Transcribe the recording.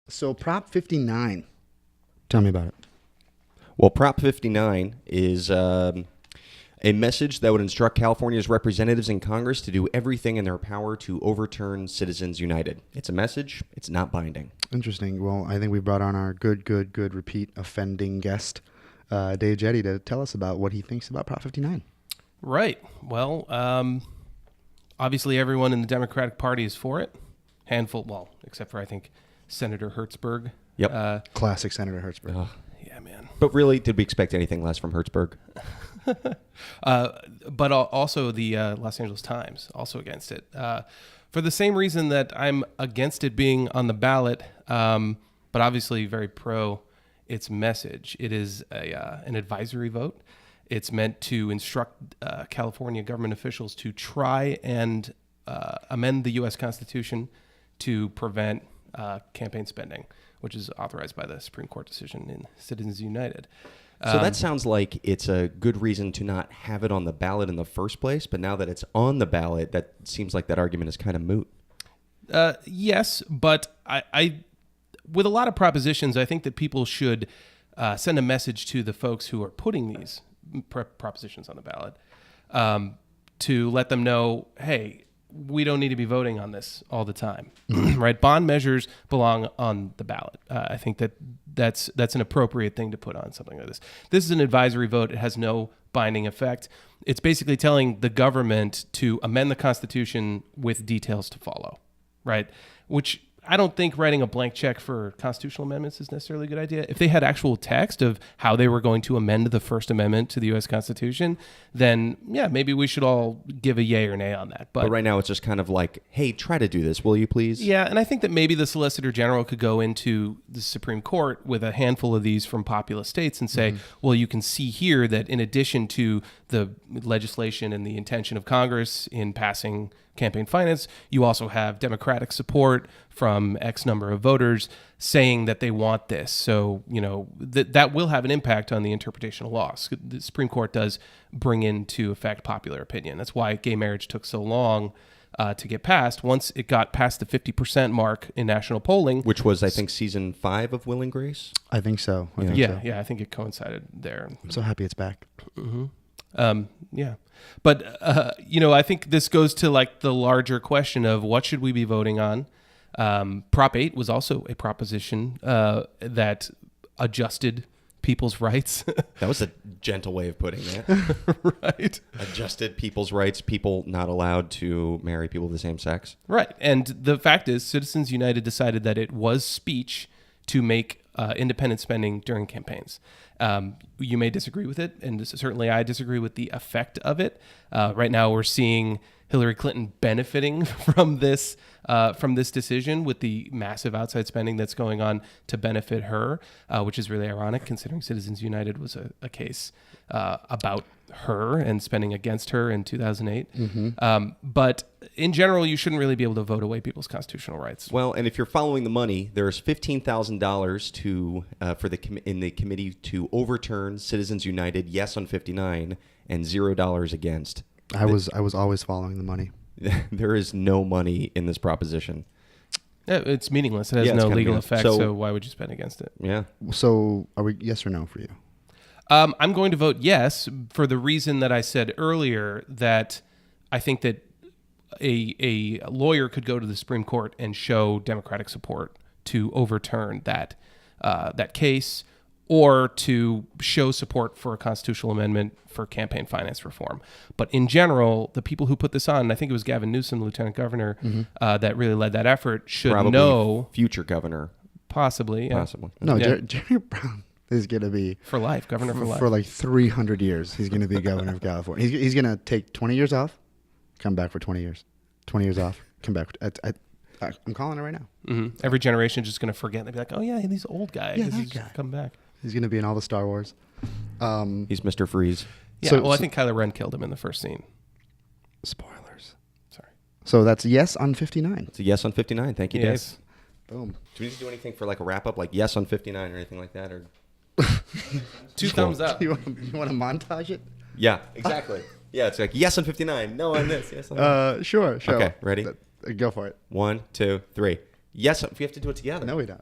So Prop 59. Tell me about it. Well, Prop 59 is a message that would instruct California's representatives in Congress to do everything in their power to overturn Citizens United. It's a message. It's not binding. Interesting. Well, I think we brought on our good repeat offending guest, Dave Jette, to tell us about what he thinks about Prop 59. Right. Well, obviously everyone in the Democratic Party is for it. Handful, well, except for I think Senator Hertzberg. Yep. Classic Senator Hertzberg. Yeah, man. But really, did we expect anything less from Hertzberg? But also the Los Angeles Times, also against it. For the same reason that I'm against it being on the ballot, but obviously very pro its message. It is an advisory vote. It's meant to instruct California government officials to try and amend the U.S. Constitution to prevent campaign spending, which is authorized by the Supreme Court decision in Citizens United. So that sounds like it's a good reason to not have it on the ballot in the first place, but now that it's on the ballot, that seems like that argument is kind of moot. Yes, but I with a lot of propositions, I think that people should send a message to the folks who are putting these propositions on the ballot to let them know, hey, we don't need to be voting on this all the time, right? Bond measures belong on the ballot. I think that's an appropriate thing to put on something like this. This is an advisory vote. It has no binding effect. It's basically telling the government to amend the Constitution with details to follow, right? Which I don't think writing a blank check for constitutional amendments is necessarily a good idea. If they had actual text of how they were going to amend the First Amendment to the U.S. Constitution, then, yeah, maybe we should all give a yay or nay on that. But right now it's just kind of like, hey, try to do this, will you please? Yeah, and I think that maybe the Solicitor General could go into the Supreme Court with a handful of these from populous states and say, well, you can see here that in addition to the legislation and the intention of Congress in passing campaign finance, you also have Democratic support from X number of voters saying that they want this. So, you know, that will have an impact on the interpretation of laws. The Supreme Court does bring into effect popular opinion. That's why gay marriage took so long to get passed. Once it got past the 50% mark in national polling, which was, I think, season 5 of Will and Grace. I think so. I think it coincided there. I'm so happy it's back. Mm-hmm. Yeah. But, I think this goes to like the larger question of what should we be voting on? Prop 8 was also a proposition that adjusted people's rights. That was a gentle way of putting that. Right. Adjusted people's rights, people not allowed to marry people of the same sex. Right. And the fact is, Citizens United decided that it was speech to make independent spending during campaigns. You may disagree with it, and certainly I disagree with the effect of it. Right now, we're seeing Hillary Clinton benefiting from this decision with the massive outside spending that's going on to benefit her, which is really ironic considering Citizens United was a case about her and spending against her in 2008. Mm-hmm. But in general, you shouldn't really be able to vote away people's constitutional rights. Well, and if you're following the money, there's $15,000 in the committee to overturn Citizens United yes on 59 and $0 against. I was always following the money. There is no money in this proposition. Yeah, it's meaningless. It has no legal effect, so why would you spend against it? Yeah. So are we yes or no for you? I'm going to vote yes for the reason that I said earlier, that I think that a lawyer could go to the Supreme Court and show Democratic support to overturn that case, or to show support for a constitutional amendment for campaign finance reform. But in general, the people who put this on, and I think it was Gavin Newsom, Lieutenant Governor, that really led that effort, should probably know. Future governor. Possibly. Yeah. Possibly. No, yeah. Jerry Brown is going to be... For life, governor for life. For like 300 years, he's going to be governor of California. He's going to take 20 years off, come back for 20 years. 20 years off, come back. I'm calling it right now. Mm-hmm. Every generation is just going to forget. They'll be like, oh, yeah, he's old guy. Yeah, he's guy. Come back. He's going to be in all the Star Wars. He's Mr. Freeze. Yeah, I think Kylo Ren killed him in the first scene. Spoilers. Sorry. So that's yes on 59. It's a yes on 59. Thank you, yes. Dave. Boom. Do we need to do anything for like a wrap up, like yes on 59 or anything like that? Or 2 thumbs up. You want to montage it? Yeah, exactly. Yeah, it's like yes on 59, no on this, yes on that. Sure. Okay, ready? Go for it. 1, 2, 3. Yes, we have to do it together. No, we don't.